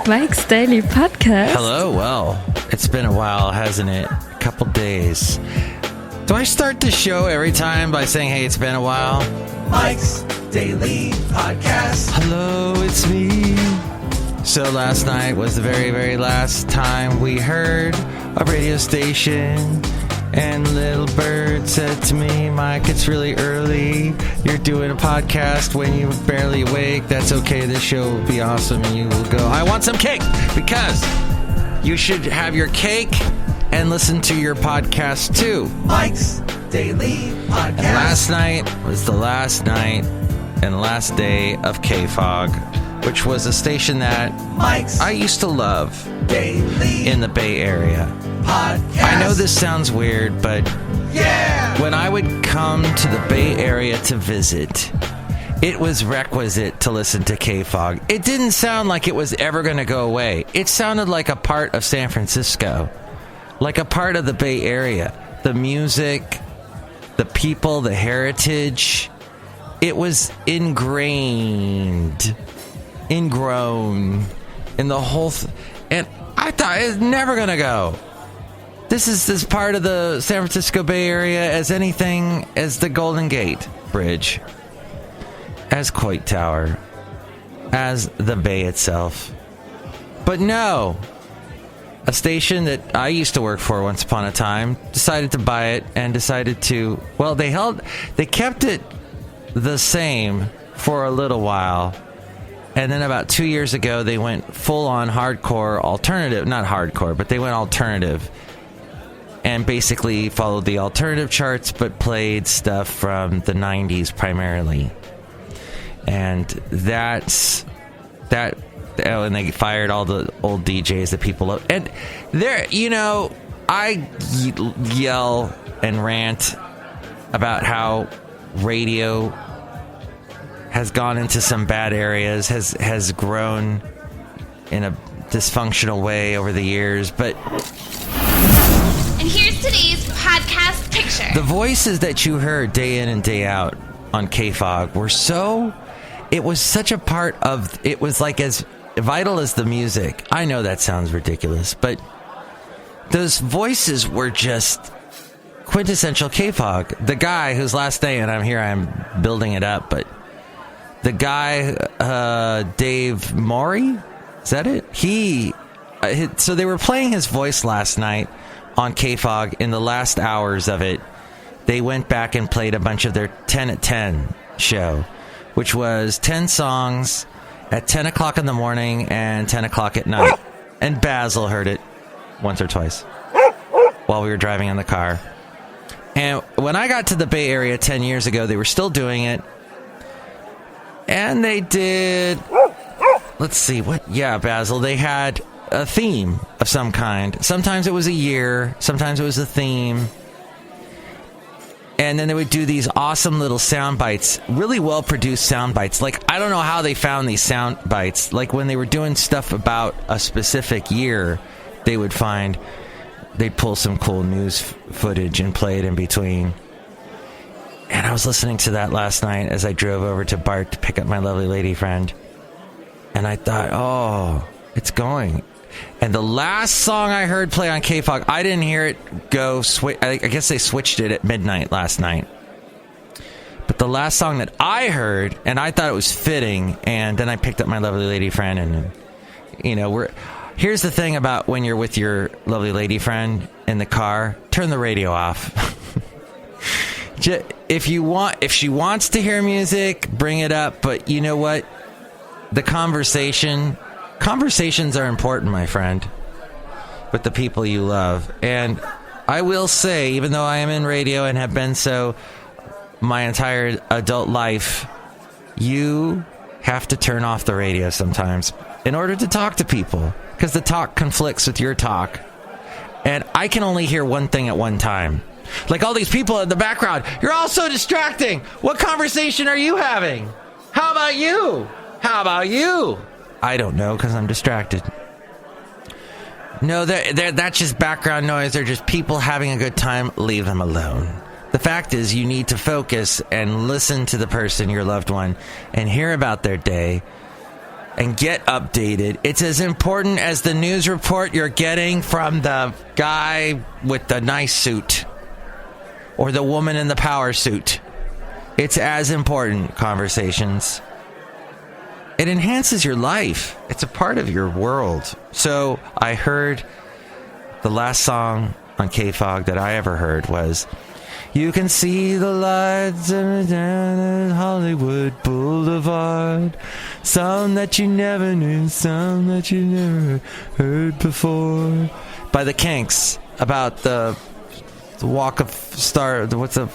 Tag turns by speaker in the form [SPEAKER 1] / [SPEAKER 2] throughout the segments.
[SPEAKER 1] Mike's Daily Podcast.
[SPEAKER 2] Hello, well, it's been a while, hasn't it? A couple days. Do I start the show every time by saying, hey, it's been a while?
[SPEAKER 3] Mike's Daily Podcast.
[SPEAKER 2] Hello, it's me. So last night was the very, very last time we heard a radio station. And Little Bird said to me, Mike, it's really early. You're doing a podcast when you're barely awake. That's okay. This show will be awesome. And you will go, I want some cake. Because you should have your cake and listen to your podcast too.
[SPEAKER 3] Mike's Daily Podcast.
[SPEAKER 2] And last night was the last night and last day of K-Fog, which was a station that
[SPEAKER 3] Mike's
[SPEAKER 2] I used to love
[SPEAKER 3] Daily
[SPEAKER 2] in the Bay Area.
[SPEAKER 3] Podcast.
[SPEAKER 2] I know this sounds weird, but
[SPEAKER 3] yeah,
[SPEAKER 2] when I would come to the Bay Area to visit, it was requisite to listen to K-Fog. It didn't sound like it was ever going to go away. It sounded like a part of San Francisco, like a part of the Bay Area. The music, the people, the heritage, it was ingrown in the whole and I thought it was never going to go. This is as part of the San Francisco Bay Area as anything as the Golden Gate Bridge, as Coit Tower, as the Bay itself. But no, a station that I used to work for once upon a time decided to buy it and decided to, well, they kept it the same for a little while. And then about 2 years ago, they went full-on hardcore alternative. Not hardcore, but they went alternative. And basically followed the alternative charts, but played stuff from the 90s primarily. And that's that. Oh, and they fired all the old DJs that people love. And there, I yell and rant about how radio has gone into some bad areas, has grown in a dysfunctional way over the years, but
[SPEAKER 4] and here's today's podcast picture.
[SPEAKER 2] The voices that you heard day in and day out on K-Fog were it was such a part of, it was like as vital as the music. I know that sounds ridiculous, but those voices were just quintessential K-Fog. The guy whose last name, and I'm building it up, but the guy, Dave Morey, is that it? So they were playing his voice last night on K-Fog. In the last hours of it, they went back and played a bunch of their 10 at 10 show, which was 10 songs at 10 o'clock in the morning and 10 o'clock at night. And Basil heard it once or twice while we were driving in the car. And when I got to the Bay Area 10 years ago, they were still doing it. And they did, let's see, Basil, they had a theme of some kind. Sometimes it was a year, sometimes it was a theme. And then they would do these awesome little sound bites, really well produced sound bites. Like, I don't know how they found these sound bites. Like, when they were doing stuff about a specific year, they'd pull some cool news footage and play it in between. And I was listening to that last night as I drove over to BART to pick up my lovely lady friend. And I thought, oh, it's going. And the last song I heard play on K-Fog, I didn't hear it go, I guess they switched it at midnight last night. But the last song that I heard, and I thought it was fitting, and then I picked up my lovely lady friend, and here's the thing about when you're with your lovely lady friend in the car, turn the radio off. If she wants to hear music, bring it up. But you know what? The conversations are important, my friend, with the people you love. And I will say, even though I am in radio and have been so my entire adult life, you have to turn off the radio sometimes in order to talk to people, because the talk conflicts with your talk. And I can only hear one thing at one time. Like all these people in the background, you're all so distracting. What conversation are you having? How about you? How about you? I don't know, because I'm distracted. No, that's just background noise. They're just people having a good time. Leave them alone. The fact is, you need to focus and listen to the person, your loved one, and hear about their day. and get updated. It's as important as the news report you're getting from the guy with the nice suit or the woman in the power suit. It's as important, conversations. It enhances your life. It's a part of your world. So I heard the last song on K-Fog that I ever heard was, "You can see the lights down Hollywood Boulevard. Some that you never knew, some that you never heard before." By the Kinks, about the Walk of Star, what's the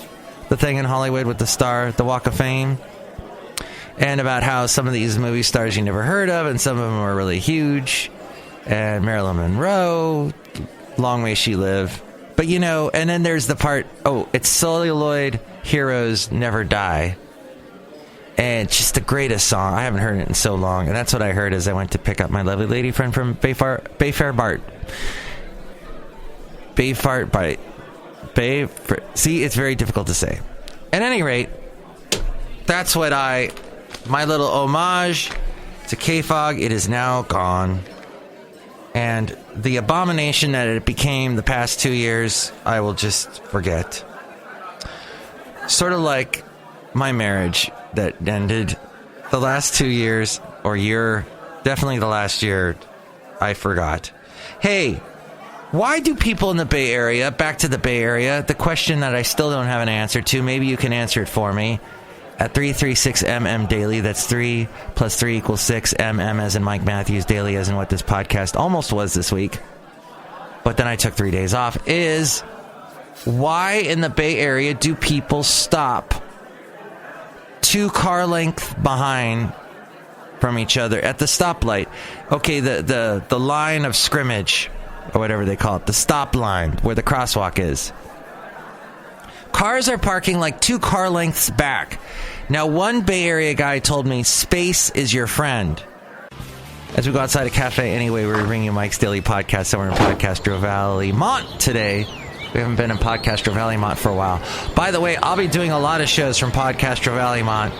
[SPEAKER 2] thing in Hollywood with the star, the Walk of Fame? And about how some of these movie stars you never heard of, and some of them are really huge. And Marilyn Monroe, long may she live. But, you know, and then there's the part, it's celluloid heroes never die. And it's just the greatest song. I haven't heard it in so long. And that's what I heard as I went to pick up my lovely lady friend from Bayfair Bart. See, it's very difficult to say. At any rate, that's what my little homage to K-Fog. It is now gone. And the abomination that it became the past 2 years, I will just forget. Sort of like my marriage that ended the last 2 years, or year, definitely the last year, I forgot. Hey, why do people in the Bay Area, back to the Bay Area, the question that I still don't have an answer to, maybe you can answer it for me, at 336MM Daily, that's 3 plus 3 equals 6, MM as in Mike Matthews, Daily as in what this podcast almost was this week, but then I took 3 days off, is why in the Bay Area do people stop 2 car lengths behind from each other at the stoplight? Okay, the line of scrimmage, or whatever they call it, the stop line where the crosswalk is. Cars are parking like 2 car lengths back. Now, one Bay Area guy told me space is your friend. As we go outside a cafe anyway, we're bringing you Mike's Daily Podcast somewhere in Podcastro Valley, Mont today. We haven't been in Podcastro Valley, Mont for a while. By the way, I'll be doing a lot of shows from Podcastro Valley, Mont.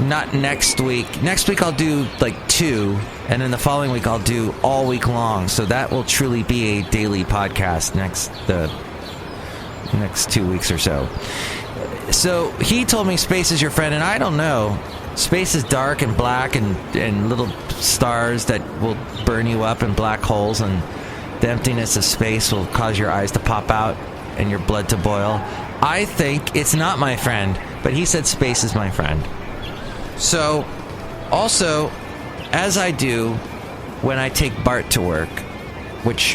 [SPEAKER 2] Not next week. Next week I'll do like 2, and then the following week I'll do all week long. So that will truly be a daily podcast next 2 weeks or so. So he told me space is your friend, and I don't know. Space is dark and black and little stars that will burn you up, and black holes, and the emptiness of space will cause your eyes to pop out and your blood to boil. I think it's not my friend, but he said space is my friend. So, also, as I do when I take Bart to work, which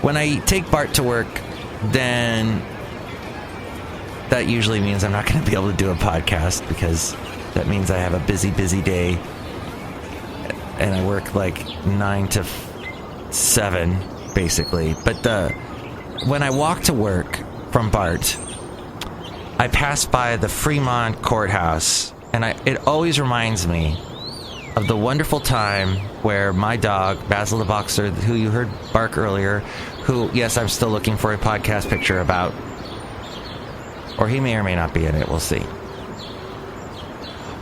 [SPEAKER 2] when I take Bart to work, then that usually means I'm not going to be able to do a podcast, because that means I have a busy day, and I work like 9 to 7, basically. But when I walk to work from Bart, I pass by the Fremont Courthouse, and it always reminds me of the wonderful time where my dog, Basil the Boxer, who you heard bark earlier, who, yes, I'm still looking for a podcast picture about, or he may or may not be in it, we'll see.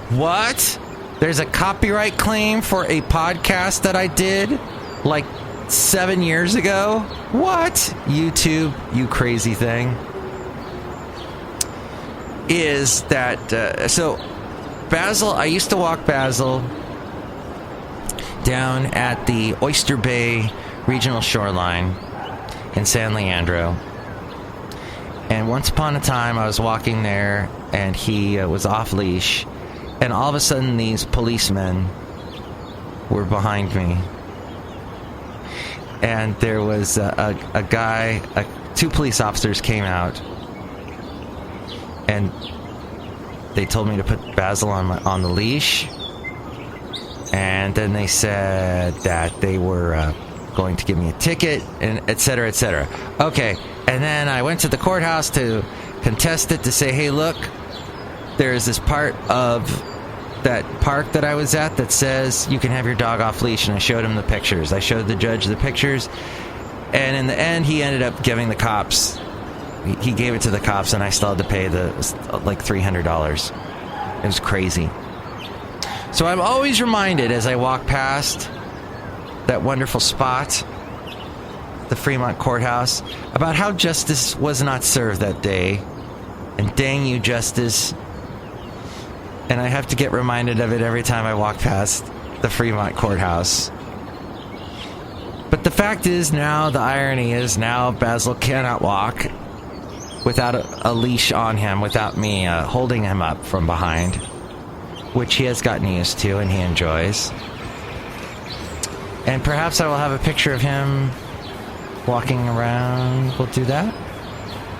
[SPEAKER 2] What? There's a copyright claim for a podcast that I did like 7 years ago? What? YouTube, you crazy thing. Is that, so Basil, I used to walk Basil down at the Oyster Bay Regional Shoreline in San Leandro. And once upon a time, I was walking there, and he was off leash, and all of a sudden, these policemen were behind me. And there was a guy, 2 police officers came out, and they told me to put Basil on the leash. And then they said that they were going to give me a ticket, and et cetera, et cetera. Okay, and then I went to the courthouse to contest it, to say, hey, look, there's this part of that park that I was at that says you can have your dog off leash, and I showed him the pictures. I showed the judge the pictures, and in the end, he ended up giving the cops. He gave it to the cops, and I still had to pay like $300. It was crazy. So I'm always reminded as I walk past that wonderful spot, the Fremont Courthouse, about how justice was not served that day. And dang you, justice. And I have to get reminded of it every time I walk past the Fremont Courthouse. But the fact is now, the irony is now Basil cannot walk without a leash on him, without me holding him up from behind, which he has gotten used to and he enjoys. And perhaps I will have a picture of him walking around. We'll do that.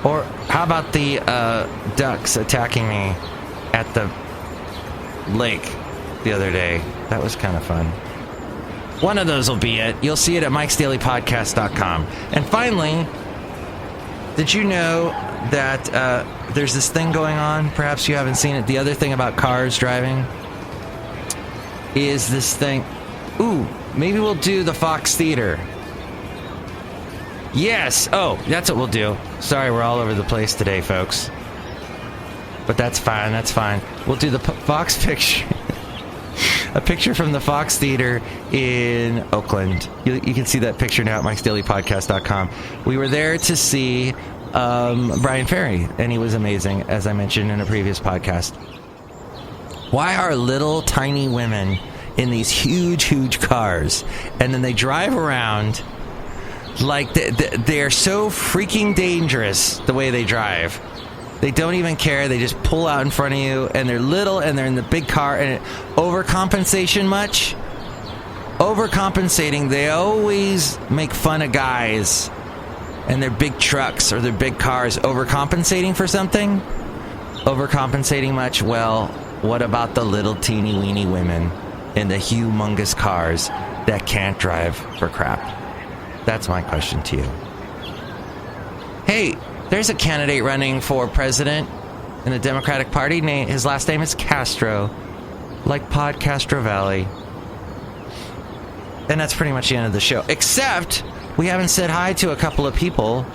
[SPEAKER 2] Or how about the ducks attacking me at the lake the other day? That was kind of fun. One of those will be it. You'll see it at MikesDailyPodcast.com. And finally, did you know that there's this thing going on? Perhaps you haven't seen it. The other thing about cars driving is this thing. Ooh, maybe we'll do the Fox Theater. Yes. Oh, that's what we'll do. Sorry, we're all over the place today, folks. But that's fine. That's fine. We'll do the Fox picture. A picture from the Fox Theater in Oakland. You can see that picture now at MikesDailyPodcast.com. We were there to see Brian Ferry, and he was amazing, as I mentioned in a previous podcast. Why are little tiny women in these huge, huge cars, and then they drive around like they're so freaking dangerous the way they drive? They don't even care. They just pull out in front of you, and they're little, and they're in the big car. And overcompensation much? Overcompensating. They always make fun of guys and their big trucks or their big cars. Overcompensating for something? Overcompensating much? Well, what about the little teeny weeny women in the humongous cars that can't drive for crap? That's my question to you. Hey, there's a candidate running for president in the Democratic Party. His last name is Castro, like Pod Castro Valley. And that's pretty much the end of the show. Except we haven't said hi to a couple of people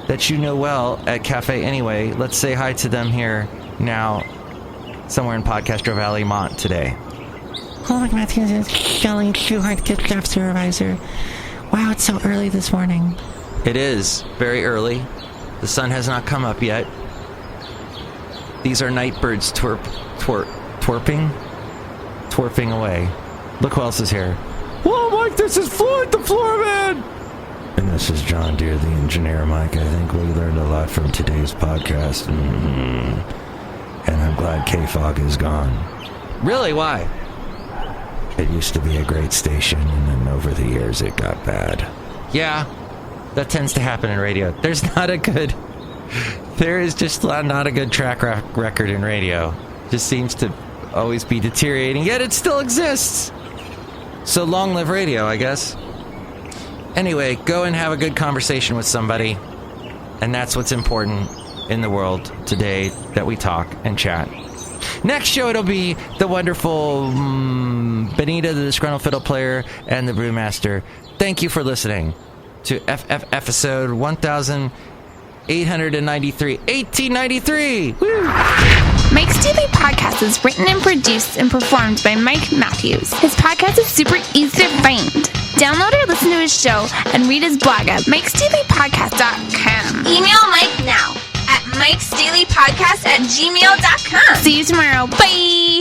[SPEAKER 2] that you know well at Cafe Anyway. Let's say hi to them here now, somewhere in Pod Castro Valley, Mont today.
[SPEAKER 5] Hello, Matthews. It's Chely Shoehart, gift shop supervisor. Wow, it's so early this morning.
[SPEAKER 2] It is very early. The sun has not come up yet. These are night birds twerping away. Look who else is here. Whoa, Mike, this is Floyd the Floorman! And this is John Deere, the engineer, Mike. I think we learned a lot from today's podcast. And I'm glad K-Fog is gone. Really? Why? It used to be a great station, and then over the years it got bad. Yeah. That tends to happen in radio. There is just not a good track record in radio. Just seems to always be deteriorating, yet it still exists. So long live radio, I guess. Anyway, go and have a good conversation with somebody. And that's what's important in the world today, that we talk and chat. Next show, it'll be the wonderful Benita, the Disgruntled Fiddle Player, and the Brewmaster. Thank you for listening to episode 1893. Woo!
[SPEAKER 4] Mike's Daily Podcast is written and produced and performed by Mike Matthews. His podcast is super easy to find. Download or listen to his show and read his blog at MikesDailyPodcast.com. Email Mike now at MikesDailyPodcast@gmail.com. See you tomorrow. Bye!